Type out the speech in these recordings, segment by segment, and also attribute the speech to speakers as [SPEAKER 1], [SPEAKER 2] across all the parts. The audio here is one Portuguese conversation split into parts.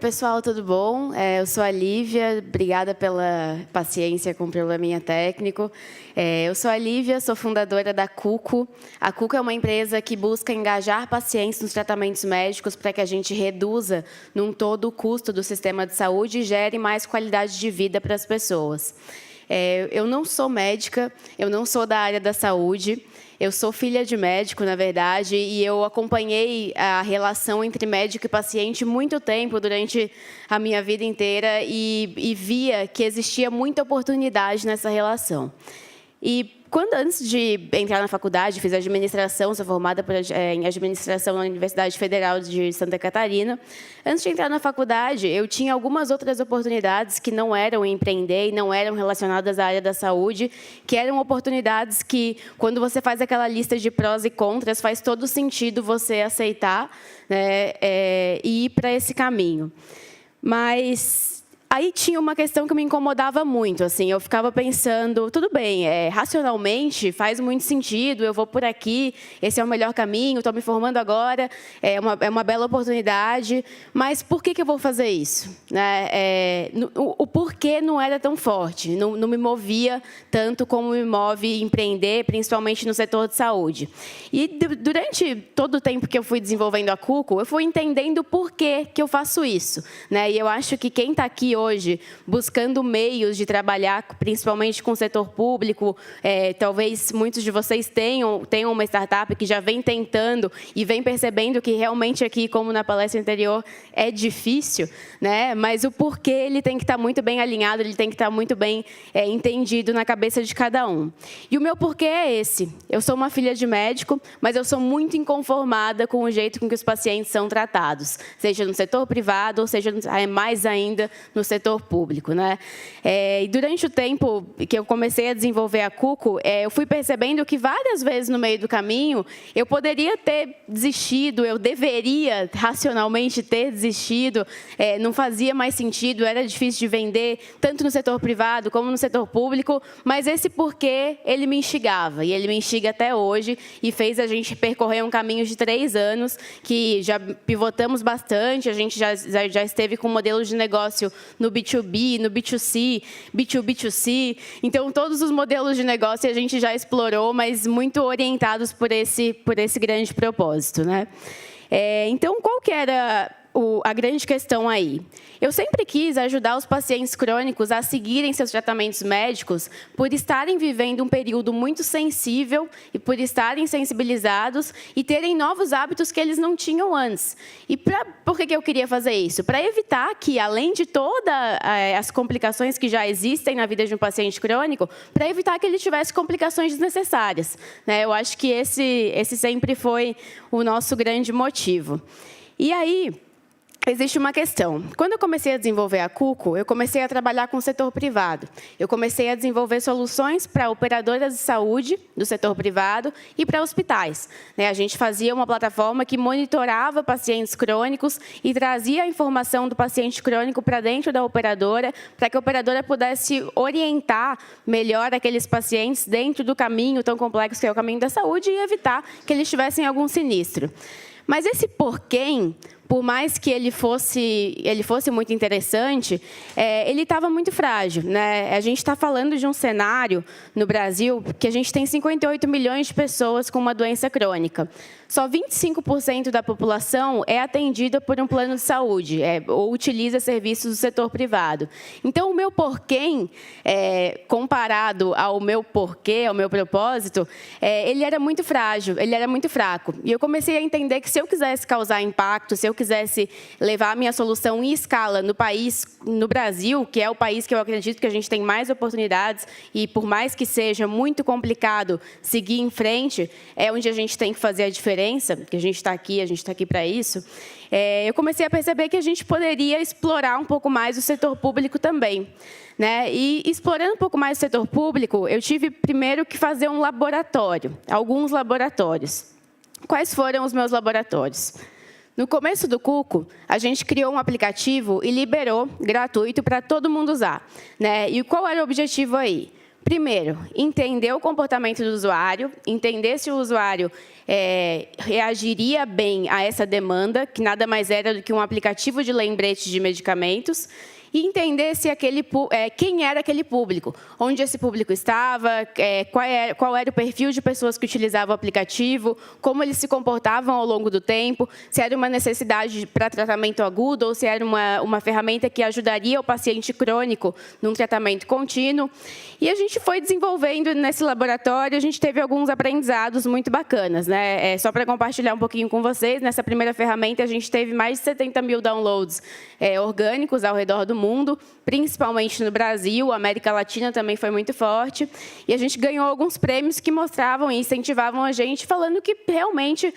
[SPEAKER 1] pessoal, tudo bom? Eu sou a Lívia, obrigada pela paciência com o probleminha técnico. Eu sou a Lívia, sou fundadora da Cuco. A Cuco é uma empresa que busca engajar pacientes nos tratamentos médicos para que a gente reduza, num todo, o custo do sistema de saúde e gere mais qualidade de vida para as pessoas. Eu não sou médica, eu não sou da área da saúde. Eu sou filha de médico, na verdade, e eu acompanhei a relação entre médico e paciente muito tempo durante a minha vida inteira e via que existia muita oportunidade nessa relação. E antes de entrar na faculdade, fiz administração, sou formada em administração na Universidade Federal de Santa Catarina. Antes de entrar na faculdade, eu tinha algumas outras oportunidades que não eram empreender e não eram relacionadas à área da saúde, que eram oportunidades que, quando você faz aquela lista de prós e contras, faz todo sentido você aceitar, né, e ir para esse caminho. Mas aí tinha uma questão que me incomodava muito, assim, eu ficava pensando, tudo bem, racionalmente faz muito sentido, eu vou por aqui, esse é o melhor caminho, estou me formando agora, é uma bela oportunidade, mas por que eu vou fazer isso? O porquê não era tão forte, não me movia tanto como me move empreender, principalmente no setor de saúde. E durante todo o tempo que eu fui desenvolvendo a Cuco, eu fui entendendo por que eu faço isso, né? E eu acho que quem está aqui hoje buscando meios de trabalhar, principalmente com o setor público, talvez muitos de vocês tenham uma startup que já vem tentando e vem percebendo que realmente aqui, como na palestra anterior, é difícil, né? Mas o porquê ele tem que estar muito bem alinhado, ele tem que estar muito bem entendido na cabeça de cada um. E o meu porquê é esse. Eu sou uma filha de médico, mas eu sou muito inconformada com o jeito com que os pacientes são tratados, seja no setor privado ou seja mais ainda no setor público, né? E durante o tempo que eu comecei a desenvolver a Cuco, eu fui percebendo que várias vezes no meio do caminho eu poderia ter desistido, eu deveria racionalmente ter desistido, não fazia mais sentido, era difícil de vender, tanto no setor privado como no setor público, mas esse porquê ele me instigava, e ele me instiga até hoje, e fez a gente percorrer um caminho de 3 anos, que já pivotamos bastante, a gente já esteve com modelos de negócio no B2B, no B2C, B2B2C. Então, todos os modelos de negócio a gente já explorou, mas muito orientados por esse grande propósito, né? Então, qual que era a grande questão aí? Eu sempre quis ajudar os pacientes crônicos a seguirem seus tratamentos médicos por estarem vivendo um período muito sensível e por estarem sensibilizados e terem novos hábitos que eles não tinham antes. E por que eu queria fazer isso? Para evitar que, além de todas as complicações que já existem na vida de um paciente crônico, para evitar que ele tivesse complicações desnecessárias, né? Eu acho que esse sempre foi o nosso grande motivo. E aí existe uma questão. Quando eu comecei a desenvolver a Cuco, eu comecei a trabalhar com o setor privado. Eu comecei a desenvolver soluções para operadoras de saúde do setor privado e para hospitais, né? A gente fazia uma plataforma que monitorava pacientes crônicos e trazia a informação do paciente crônico para dentro da operadora, para que a operadora pudesse orientar melhor aqueles pacientes dentro do caminho tão complexo que é o caminho da saúde e evitar que eles tivessem algum sinistro. Mas esse porquê, por mais que ele fosse muito interessante, ele estava muito frágil, né? A gente está falando de um cenário no Brasil que a gente tem 58 milhões de pessoas com uma doença crônica. Só 25% da população é atendida por um plano de saúde, ou utiliza serviços do setor privado. Então, o meu porquê, comparado ao meu porquê, ao meu propósito, ele era muito frágil, ele era muito fraco. E eu comecei a entender que, se eu quisesse causar impacto, se eu quisesse levar a minha solução em escala no Brasil, que é o país que eu acredito que a gente tem mais oportunidades, e por mais que seja muito complicado seguir em frente, é onde a gente tem que fazer a diferença, que a gente está aqui para isso, eu comecei a perceber que a gente poderia explorar um pouco mais o setor público também, né? E, explorando um pouco mais o setor público, eu tive primeiro que fazer um laboratório, alguns laboratórios. Quais foram os meus laboratórios? No começo do Cuco, a gente criou um aplicativo e liberou gratuito para todo mundo usar, né? E qual era o objetivo aí? Primeiro, entender o comportamento do usuário, entender se o usuário reagiria bem a essa demanda, que nada mais era do que um aplicativo de lembrete de medicamentos, e entender se quem era aquele público, onde esse público estava, qual era o perfil de pessoas que utilizavam o aplicativo, como eles se comportavam ao longo do tempo, se era uma necessidade para tratamento agudo ou se era uma ferramenta que ajudaria o paciente crônico num tratamento contínuo. E a gente foi desenvolvendo nesse laboratório, a gente teve alguns aprendizados muito bacanas, né? Só para compartilhar um pouquinho com vocês, nessa primeira ferramenta a gente teve mais de 70 mil downloads orgânicos ao redor do mundo, principalmente no Brasil, a América Latina também foi muito forte, e a gente ganhou alguns prêmios que mostravam e incentivavam a gente, falando que realmente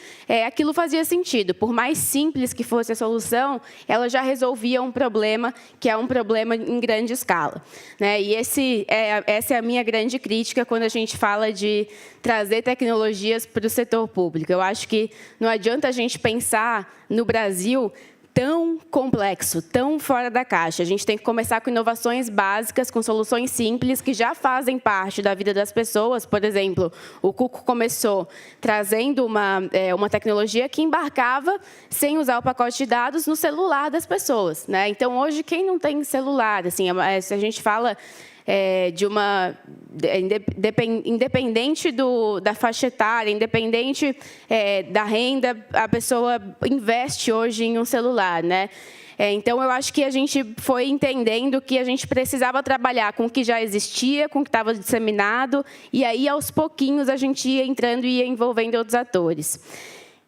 [SPEAKER 1] aquilo fazia sentido. Por mais simples que fosse a solução, ela já resolvia um problema, que é um problema em grande escala, né? E essa é a minha grande crítica quando a gente fala de trazer tecnologias para o setor público. Eu acho que não adianta a gente pensar no Brasil tão complexo, tão fora da caixa. A gente tem que começar com inovações básicas, com soluções simples, que já fazem parte da vida das pessoas. Por exemplo, o Cuco começou trazendo uma tecnologia que embarcava, sem usar o pacote de dados, no celular das pessoas, né? Então, hoje, quem não tem celular? Assim, se a gente fala independente da faixa etária, independente da renda, a pessoa investe hoje em um celular, né? Então, eu acho que a gente foi entendendo que a gente precisava trabalhar com o que já existia, com o que estava disseminado, e aí, aos pouquinhos, a gente ia entrando e ia envolvendo outros atores.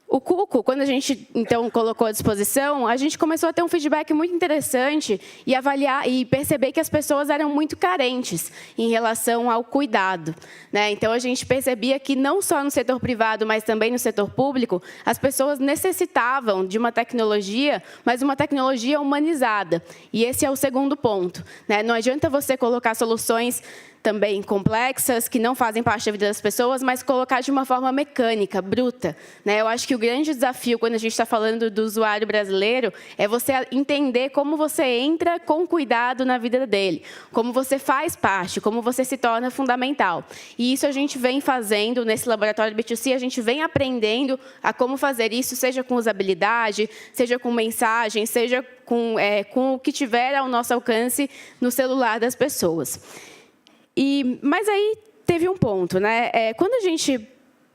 [SPEAKER 1] O Cuco, quando a gente, então, colocou à disposição, a gente começou a ter um feedback muito interessante e avaliar e perceber que as pessoas eram muito carentes em relação ao cuidado, né? Então, a gente percebia que não só no setor privado, mas também no setor público, as pessoas necessitavam de uma tecnologia, mas uma tecnologia humanizada. E esse é o segundo ponto, né? Não adianta você colocar soluções também complexas, que não fazem parte da vida das pessoas, mas colocar de uma forma mecânica, bruta, né? Eu acho que o grande desafio, quando a gente está falando do usuário brasileiro, é você entender como você entra com cuidado na vida dele, como você faz parte, como você se torna fundamental. E isso a gente vem fazendo nesse laboratório B2C, a gente vem aprendendo a como fazer isso, seja com usabilidade, seja com mensagem, seja com o que tiver ao nosso alcance no celular das pessoas. Mas aí teve um ponto, né? Quando a gente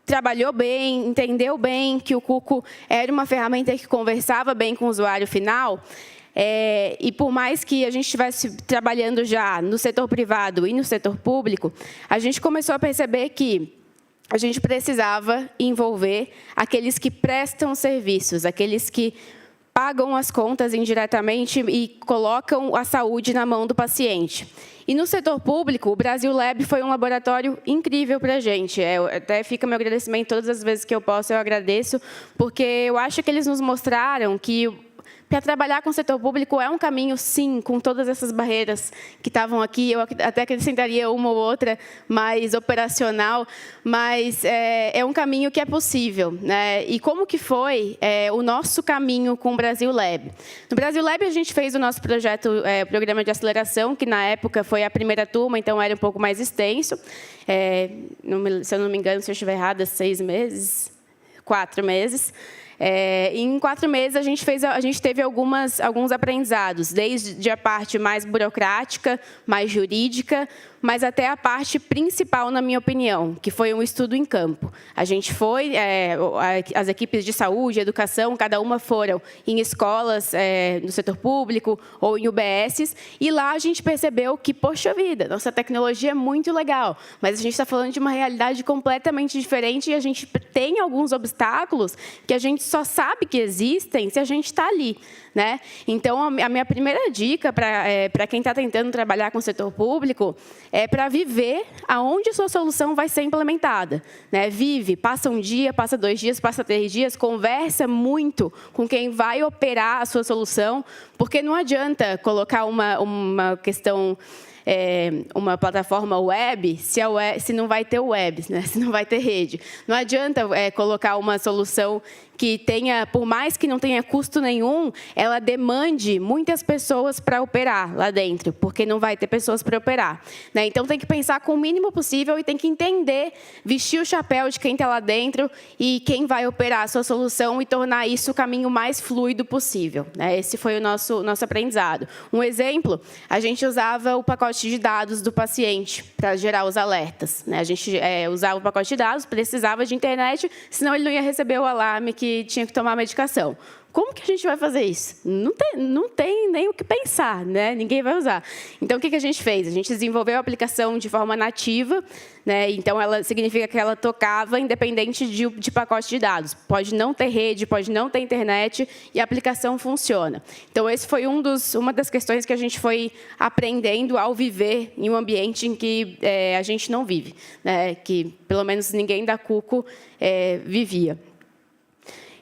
[SPEAKER 1] trabalhou bem, entendeu bem que o Cuco era uma ferramenta que conversava bem com o usuário final, e por mais que a gente estivesse trabalhando já no setor privado e no setor público, a gente começou a perceber que a gente precisava envolver aqueles que prestam serviços, aqueles que pagam as contas indiretamente e colocam a saúde na mão do paciente. E no setor público, o Brasil Lab foi um laboratório incrível para a gente. Até fica meu agradecimento todas as vezes que eu posso, eu agradeço, porque eu acho que eles nos mostraram que para trabalhar com o setor público é um caminho, sim, com todas essas barreiras que estavam aqui. Eu até acrescentaria uma ou outra mais operacional, mas é um caminho que é possível, né? E como que foi o nosso caminho com o Brasil Lab? No Brasil Lab, a gente fez o nosso projeto, programa de aceleração, que na época foi a primeira turma, então era um pouco mais extenso. Se eu não me engano, se eu estiver errada, 6 meses, 4 meses. Em 4 meses, a gente teve alguns aprendizados, desde a parte mais burocrática, mais jurídica, mas até a parte principal, na minha opinião, que foi um estudo em campo. A gente foi, as equipes de saúde, educação, cada uma foram em escolas no setor público ou em UBSs, e lá a gente percebeu que, poxa vida, nossa tecnologia é muito legal, mas a gente está falando de uma realidade completamente diferente e a gente tem alguns obstáculos que a gente só sabe que existem se a gente está ali, né? Então, a minha primeira dica para quem está tentando trabalhar com o setor público é para viver aonde a sua solução vai ser implementada, né? Vive, passa um dia, passa 2 dias, passa 3 dias, conversa muito com quem vai operar a sua solução, porque não adianta colocar uma questão uma plataforma web se não vai ter web, né? Se não vai ter rede. Não adianta colocar uma solução que tenha, por mais que não tenha custo nenhum, ela demande muitas pessoas para operar lá dentro, porque não vai ter pessoas para operar, né? Então, tem que pensar com o mínimo possível e tem que entender, vestir o chapéu de quem está lá dentro e quem vai operar a sua solução e tornar isso o caminho mais fluido possível, né? Esse foi o nosso aprendizado. Um exemplo, a gente usava o pacote de dados do paciente para gerar os alertas, né? A gente usava o pacote de dados, precisava de internet, senão ele não ia receber o alarme que tinha que tomar a medicação. Como que a gente vai fazer isso? Não tem nem o que pensar, né? Ninguém vai usar. Então, o que a gente fez? A gente desenvolveu a aplicação de forma nativa, né? Então, ela significa que ela tocava independente de pacote de dados. Pode não ter rede, pode não ter internet, e a aplicação funciona. Então, esse foi uma das questões que a gente foi aprendendo ao viver em um ambiente em que a gente não vive, né? Que, pelo menos, ninguém da Cuco vivia.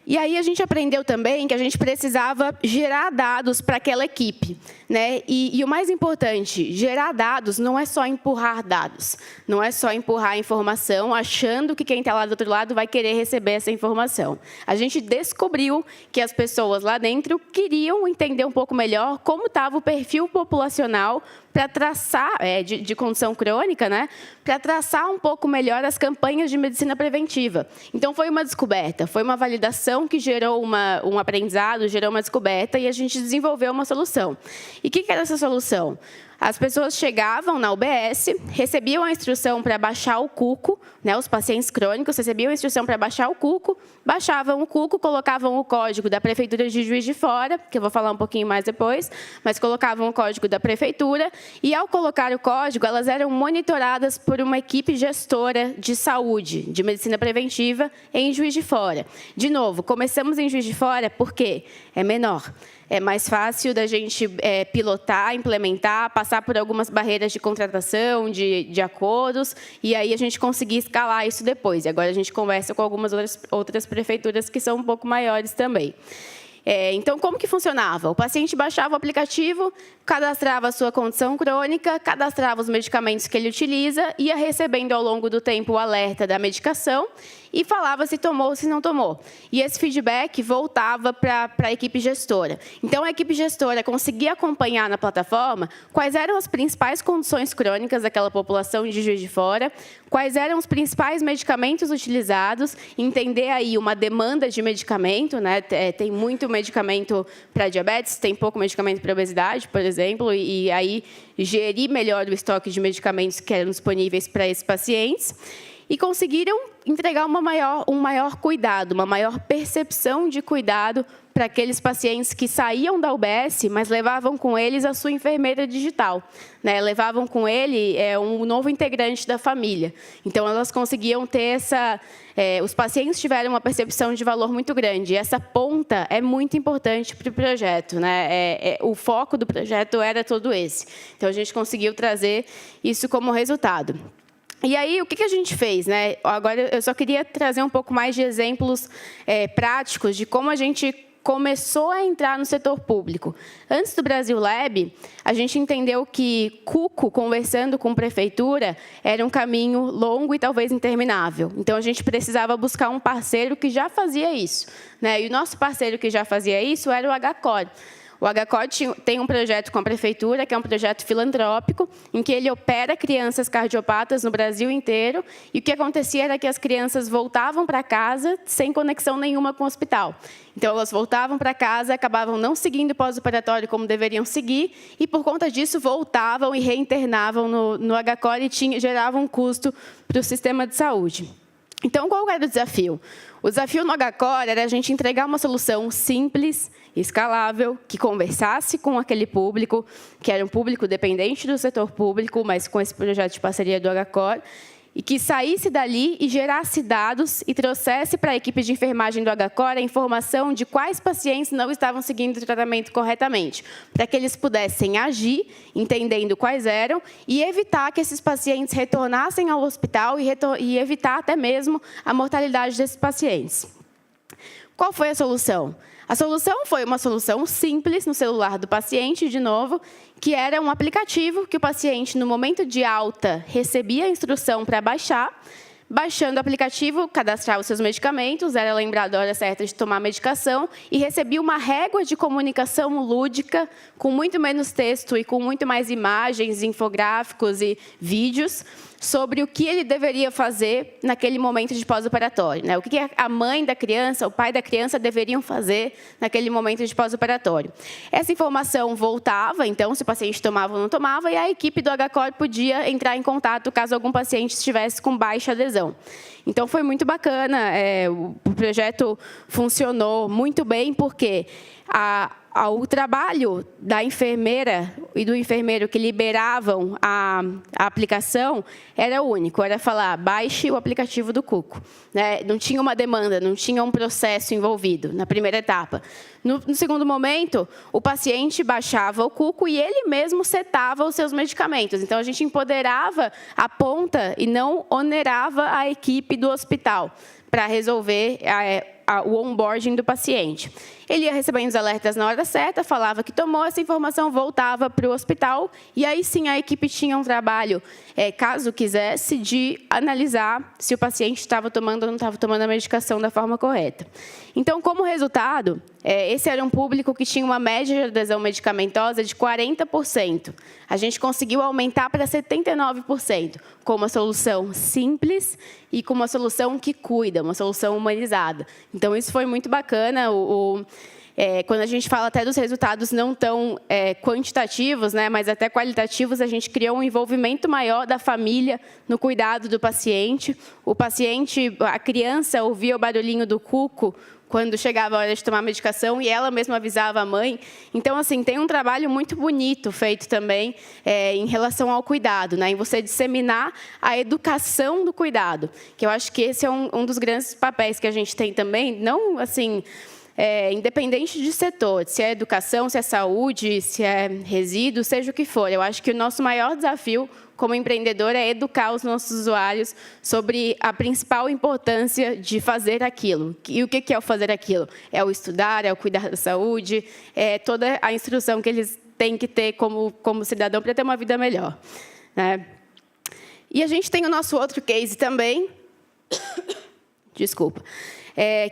[SPEAKER 1] E aí a gente aprendeu também que a gente precisava gerar dados para aquela equipe, né? E o mais importante, gerar dados não é só empurrar dados, não é só empurrar informação achando que quem está lá do outro lado vai querer receber essa informação. A gente descobriu que as pessoas lá dentro queriam entender um pouco melhor como estava o perfil populacional para traçar, de condição crônica, né? Para traçar um pouco melhor as campanhas de medicina preventiva. Então, foi uma descoberta, foi uma validação que gerou um aprendizado, gerou uma descoberta, e a gente desenvolveu uma solução. E o que era essa solução? As pessoas chegavam na UBS, recebiam a instrução para baixar o Cuco, né? Os pacientes crônicos recebiam a instrução para baixar o Cuco, baixavam o Cuco, colocavam o código da Prefeitura de Juiz de Fora, que eu vou falar um pouquinho mais depois, mas colocavam o código da Prefeitura, e, ao colocar o código, elas eram monitoradas por uma equipe gestora de saúde, de medicina preventiva, em Juiz de Fora. De novo, começamos em Juiz de Fora porque é menor. É mais fácil da gente pilotar, implementar, passar por algumas barreiras de contratação, de acordos, e aí a gente conseguir escalar isso depois. E agora a gente conversa com algumas outras prefeituras que são um pouco maiores também. Então, como que funcionava? O paciente baixava o aplicativo, cadastrava a sua condição crônica, cadastrava os medicamentos que ele utiliza, ia recebendo ao longo do tempo o alerta da medicação e falava se tomou ou se não tomou. E esse feedback voltava para a equipe gestora. Então, a equipe gestora conseguia acompanhar na plataforma quais eram as principais condições crônicas daquela população de Juiz de Fora, quais eram os principais medicamentos utilizados, entender aí uma demanda de medicamento, né? Tem muito medicamento para diabetes, tem pouco medicamento para obesidade, por exemplo, e aí gerir melhor o estoque de medicamentos que eram disponíveis para esses pacientes. E conseguiram entregar um maior cuidado, uma maior percepção de cuidado para aqueles pacientes que saíam da UBS, mas levavam com eles a sua enfermeira digital, né? Levavam com ele um novo integrante da família. Então, elas conseguiam ter os pacientes tiveram uma percepção de valor muito grande. E essa ponta é muito importante para o projeto, né? O foco do projeto era todo esse. Então, a gente conseguiu trazer isso como resultado. E aí, o que a gente fez, né? Agora, eu só queria trazer um pouco mais de exemplos práticos de como a gente começou a entrar no setor público. Antes do Brasil Lab, a gente entendeu que Cuco, conversando com a prefeitura, era um caminho longo e talvez interminável. Então, a gente precisava buscar um parceiro que já fazia isso, né? E o nosso parceiro que já fazia isso era o HCOR. O HCOR tem um projeto com a prefeitura, que é um projeto filantrópico, em que ele opera crianças cardiopatas no Brasil inteiro, e o que acontecia era que as crianças voltavam para casa sem conexão nenhuma com o hospital. Então, elas voltavam para casa, acabavam não seguindo o pós-operatório como deveriam seguir, e, por conta disso, voltavam e reinternavam no HCOR e geravam um custo para o sistema de saúde. Então, qual era o desafio? O desafio no HCOR era a gente entregar uma solução simples, escalável, que conversasse com aquele público, que era um público dependente do setor público, mas com esse projeto de parceria do HCOR, e que saísse dali e gerasse dados e trouxesse para a equipe de enfermagem do HCOR a informação de quais pacientes não estavam seguindo o tratamento corretamente, para que eles pudessem agir, entendendo quais eram, e evitar que esses pacientes retornassem ao hospital e evitar até mesmo a mortalidade desses pacientes. Qual foi a solução? A solução foi uma solução simples no celular do paciente, de novo, que era um aplicativo que o paciente, no momento de alta, recebia a instrução para baixar. Baixando o aplicativo, cadastrava os seus medicamentos, era lembrado a hora certa de tomar a medicação e recebia uma régua de comunicação lúdica, com muito menos texto e com muito mais imagens, infográficos e vídeos, sobre o que ele deveria fazer naquele momento de pós-operatório, né? O que a mãe da criança, o pai da criança deveriam fazer naquele momento de pós-operatório. Essa informação voltava, então, se o paciente tomava ou não tomava, e a equipe do HCOR podia entrar em contato caso algum paciente estivesse com baixa adesão. Então, foi muito bacana, o projeto funcionou muito bem, porque o trabalho da enfermeira e do enfermeiro que liberavam a aplicação era único, era falar, baixe o aplicativo do Cuco, né? Não tinha uma demanda, não tinha um processo envolvido na primeira etapa. No segundo momento, o paciente baixava o Cuco e ele mesmo setava os seus medicamentos. Então, a gente empoderava a ponta e não onerava a equipe do hospital para resolver o onboarding do paciente. Ele ia recebendo os alertas na hora certa, falava que tomou, essa informação voltava para o hospital, e aí sim a equipe tinha um trabalho, caso quisesse, de analisar se o paciente estava tomando ou não estava tomando a medicação da forma correta. Então, como resultado, esse era um público que tinha uma média de adesão medicamentosa de 40%. A gente conseguiu aumentar para 79%, com uma solução simples e com uma solução que cuida, uma solução humanizada. Então, isso foi muito bacana. Quando a gente fala até dos resultados não tão quantitativos, né, mas até qualitativos, a gente criou um envolvimento maior da família no cuidado do paciente. O paciente, a criança, ouvia o barulhinho do Cuco quando chegava a hora de tomar a medicação, e ela mesma avisava a mãe. Então, assim, tem um trabalho muito bonito feito também em relação ao cuidado, né, em você disseminar a educação do cuidado, que eu acho que esse é um dos grandes papéis que a gente tem também, não assim, independente de setor, se é educação, se é saúde, se é resíduo, seja o que for. Eu acho que o nosso maior desafio como empreendedor é educar os nossos usuários sobre a principal importância de fazer aquilo. E o que é o fazer aquilo? É o estudar, é o cuidar da saúde, é toda a instrução que eles têm que ter como cidadão para ter uma vida melhor, né? E a gente tem o nosso outro case também, desculpa,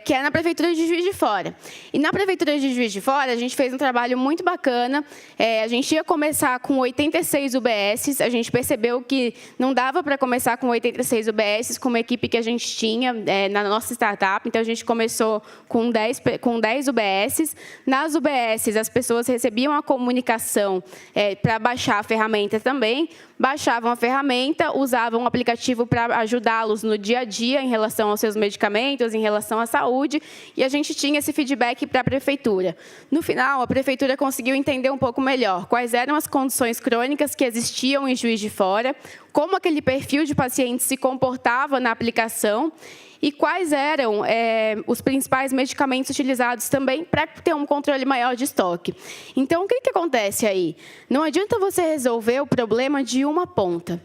[SPEAKER 1] que é na Prefeitura de Juiz de Fora. E na Prefeitura de Juiz de Fora, a gente fez um trabalho muito bacana. A gente ia começar com 86 UBSs, a gente percebeu que não dava para começar com 86 UBSs com uma equipe que a gente tinha na nossa startup, então a gente começou com 10 UBSs. Nas UBSs, as pessoas recebiam a comunicação para baixar a ferramenta também, baixavam a ferramenta, usavam o aplicativo para ajudá-los no dia a dia em relação aos seus medicamentos, em relação à saúde, e a gente tinha esse feedback para a prefeitura. No final, a prefeitura conseguiu entender um pouco melhor quais eram as condições crônicas que existiam em Juiz de Fora, como aquele perfil de paciente se comportava na aplicação e quais eram os principais medicamentos utilizados também para ter um controle maior de estoque. Então, o que acontece aí? Não adianta você resolver o problema de uma ponta.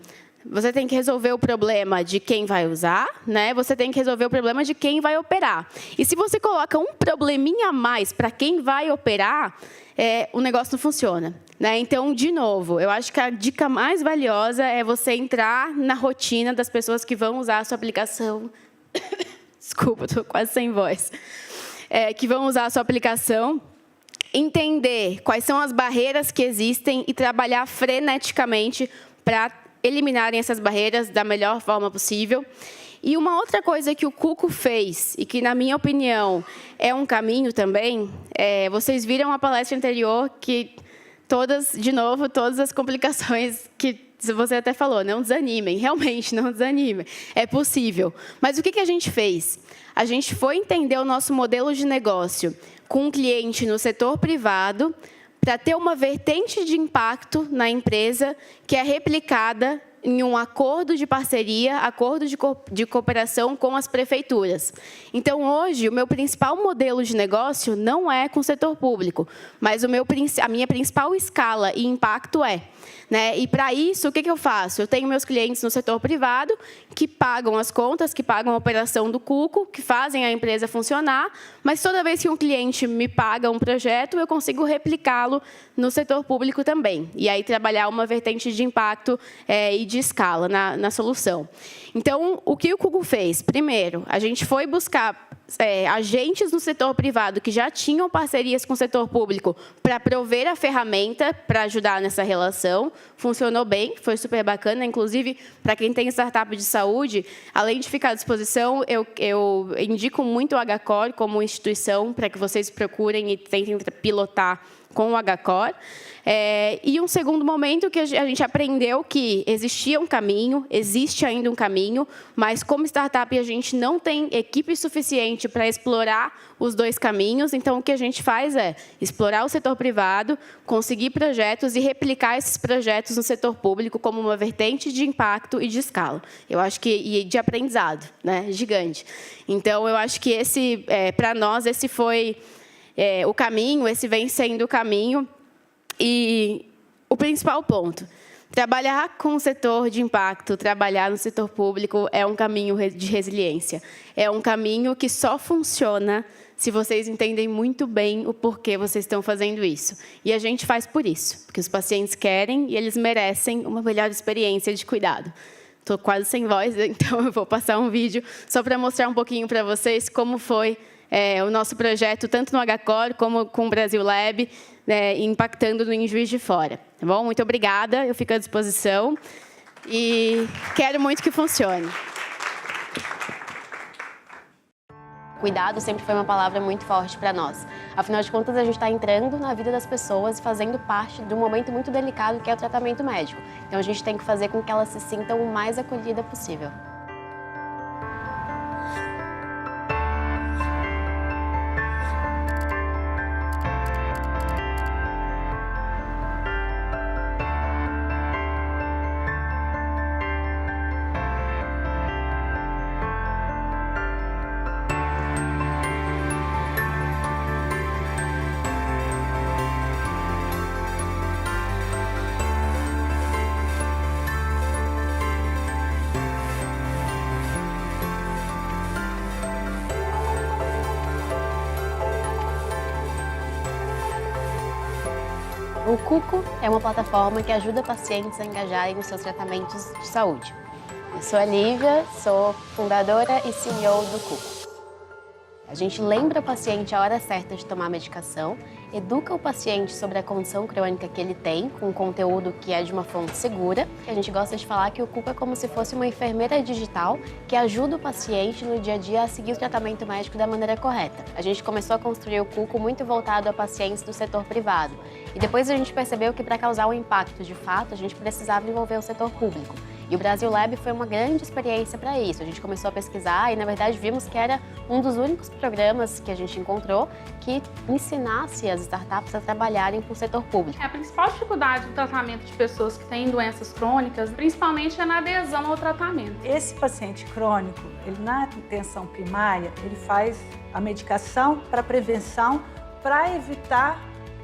[SPEAKER 1] Você tem que resolver o problema de quem vai usar, né? Você tem que resolver o problema de quem vai operar. E se você coloca um probleminha a mais para quem vai operar, o negócio não funciona, né? Então, de novo, eu acho que a dica mais valiosa é você entrar na rotina das pessoas que vão usar a sua aplicação. Desculpa, estou quase sem voz. Que vão usar a sua aplicação, entender quais são as barreiras que existem e trabalhar freneticamente para eliminarem essas barreiras da melhor forma possível. E uma outra coisa que o Cuco fez, e que, na minha opinião, é um caminho também, vocês viram a palestra anterior que de novo, todas as complicações que você até falou, não desanimem, realmente, não desanimem, é possível. Mas o que a gente fez? A gente foi entender o nosso modelo de negócio com um cliente no setor privado, para ter uma vertente de impacto na empresa que é replicada em um acordo de parceria, acordo de cooperação com as prefeituras. Então, hoje, o meu principal modelo de negócio não é com o setor público, mas a minha principal escala e impacto é. Né? E, para isso, o que eu faço? Eu tenho meus clientes no setor privado que pagam as contas, que pagam a operação do Cuco, que fazem a empresa funcionar, mas toda vez que um cliente me paga um projeto, eu consigo replicá-lo no setor público também. E aí trabalhar uma vertente de impacto e de escala na solução. Então, o que o Cuco fez? Primeiro, a gente foi buscar agentes no setor privado que já tinham parcerias com o setor público para prover a ferramenta para ajudar nessa relação. Funcionou bem, foi super bacana. Inclusive, para quem tem startup de saúde, além de ficar à disposição, eu indico muito o HCore como instituição para que vocês procurem e tentem pilotar com o HCore. E um segundo momento que a gente aprendeu que existia um caminho, existe ainda um caminho, mas como startup a gente não tem equipe suficiente para explorar os dois caminhos, então o que a gente faz é explorar o setor privado, conseguir projetos e replicar esses projetos no setor público como uma vertente de impacto e de escala. Eu acho que e de aprendizado, né, gigante. Então eu acho que para nós esse foi o caminho, esse vem sendo o caminho. E o principal ponto, trabalhar com o setor de impacto, trabalhar no setor público é um caminho de resiliência. É um caminho que só funciona se vocês entendem muito bem o porquê vocês estão fazendo isso. E a gente faz por isso, porque os pacientes querem e eles merecem uma melhor experiência de cuidado. Estou quase sem voz, então eu vou passar um vídeo só para mostrar um pouquinho para vocês como foi o nosso projeto, tanto no HCore como com o Brasil Lab, impactando em Juiz de Fora. Tá bom? Muito obrigada, eu fico à disposição e quero muito que funcione. Cuidado sempre foi uma palavra muito forte para nós. Afinal de contas, a gente está entrando na vida das pessoas e fazendo parte de um momento muito delicado que é o tratamento médico. Então, a gente tem que fazer com que elas se sintam o mais acolhida possível. O Cuco é uma plataforma que ajuda pacientes a engajarem nos seus tratamentos de saúde. Eu sou a Lívia, sou fundadora e CEO do Cuco. A gente lembra o paciente a hora certa de tomar a medicação, educa o paciente sobre a condição crônica que ele tem, com conteúdo que é de uma fonte segura. A gente gosta de falar que o Cuco é como se fosse uma enfermeira digital que ajuda o paciente no dia a dia a seguir o tratamento médico da maneira correta. A gente começou a construir o Cuco muito voltado a pacientes do setor privado. E depois a gente percebeu que para causar um impacto de fato, a gente precisava envolver o setor público. E o Brasil Lab foi uma grande experiência para isso. A gente começou a pesquisar e, na verdade, vimos que era um dos únicos programas que a gente encontrou que ensinasse as startups a trabalharem com o setor público.
[SPEAKER 2] A principal dificuldade do tratamento de pessoas que têm doenças crônicas, principalmente, é na adesão ao tratamento.
[SPEAKER 3] Esse paciente crônico, ele na atenção primária, ele faz a medicação para prevenção, para evitar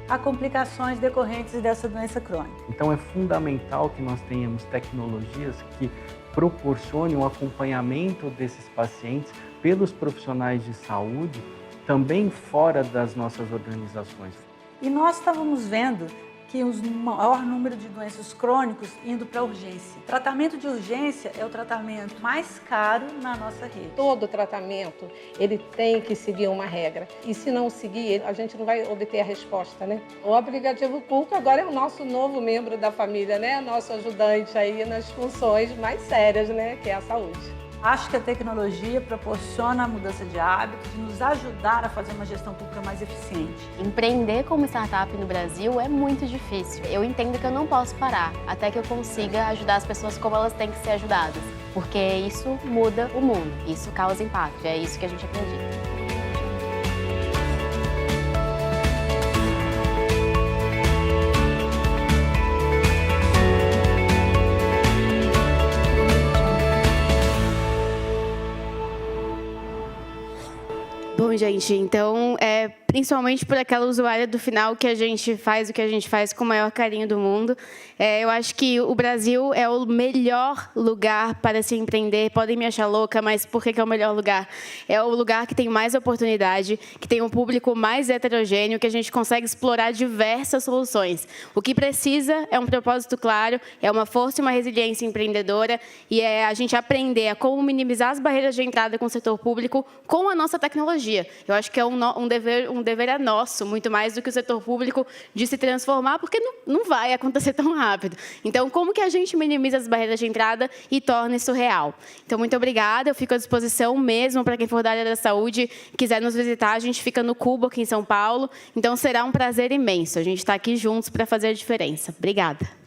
[SPEAKER 3] a complicações decorrentes dessa doença crônica.
[SPEAKER 4] Então é fundamental que nós tenhamos tecnologias que proporcionem o acompanhamento desses pacientes pelos profissionais de saúde, também fora das nossas organizações.
[SPEAKER 3] E nós estávamos vendo que o maior número de doenças crônicos indo para a urgência. O tratamento de urgência é o tratamento mais caro na nossa rede.
[SPEAKER 5] Todo tratamento, ele tem que seguir uma regra. E se não seguir, a gente não vai obter a resposta, né? O aplicativo Cuco agora é o nosso novo membro da família, né? Nosso ajudante aí nas funções mais sérias, né? Que é a saúde.
[SPEAKER 3] Acho que a tecnologia proporciona a mudança de hábitos, de nos ajudar a fazer uma gestão pública mais eficiente.
[SPEAKER 1] Empreender como startup no Brasil é muito difícil. Eu entendo que eu não posso parar até que eu consiga ajudar as pessoas como elas têm que ser ajudadas, porque isso muda o mundo, isso causa impacto, é isso que a gente acredita. Bom, gente, então, principalmente por aquela usuária do final que a gente faz o que a gente faz com o maior carinho do mundo, eu acho que o Brasil é o melhor lugar para se empreender. Podem me achar louca, mas por que é o melhor lugar? É o lugar que tem mais oportunidade, que tem um público mais heterogêneo, que a gente consegue explorar diversas soluções. O que precisa é um propósito claro, é uma força e uma resiliência empreendedora, e é a gente aprender a como minimizar as barreiras de entrada com o setor público com a nossa tecnologia. Eu acho que é um dever é nosso, muito mais do que o setor público, de se transformar, porque não vai acontecer tão rápido. Então, como que a gente minimiza as barreiras de entrada e torna isso real? Então, muito obrigada. Eu fico à disposição mesmo para quem for da área da saúde, quiser nos visitar. A gente fica no Cubo, aqui em São Paulo. Então, será um prazer imenso. A gente está aqui juntos para fazer a diferença. Obrigada.